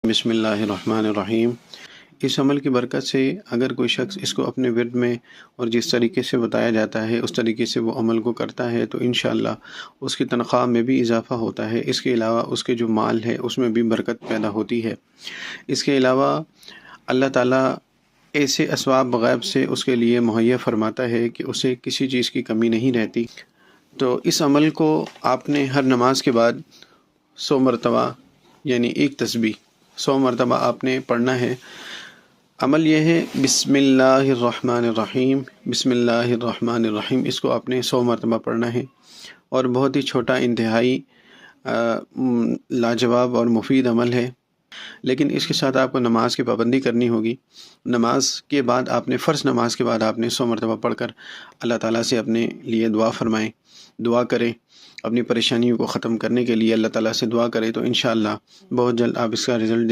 بسم اللہ الرحمن الرحیم۔ اس عمل کی برکت سے اگر کوئی شخص اس کو اپنے ورد میں اور جس طریقے سے بتایا جاتا ہے اس طریقے سے وہ عمل کو کرتا ہے تو انشاءاللہ اس کی تنخواہ میں بھی اضافہ ہوتا ہے۔ اس کے علاوہ اس کے جو مال ہے اس میں بھی برکت پیدا ہوتی ہے۔ اس کے علاوہ اللہ تعالیٰ ایسے اسباب غیب سے اس کے لیے مہیا فرماتا ہے کہ اسے کسی چیز کی کمی نہیں رہتی۔ تو اس عمل کو آپ نے ہر نماز کے بعد 100 مرتبہ یعنی ایک تسبیح 100 مرتبہ آپ نے پڑھنا ہے۔ عمل یہ ہے بسم اللہ الرحمن الرحیم، بسم اللہ الرحمن الرحیم، اس کو آپ نے 100 مرتبہ پڑھنا ہے، اور بہت ہی چھوٹا، انتہائی لاجواب اور مفید عمل ہے، لیکن اس کے ساتھ آپ کو نماز کی پابندی کرنی ہوگی۔ نماز کے بعد آپ نے فرض نماز کے بعد آپ نے 100 مرتبہ پڑھ کر اللہ تعالیٰ سے اپنے لیے دعا فرمائیں، دعا کریں، اپنی پریشانیوں کو ختم کرنے کے لیے اللہ تعالیٰ سے دعا کریں، تو انشاءاللہ بہت جلد آپ اس کا رزلٹ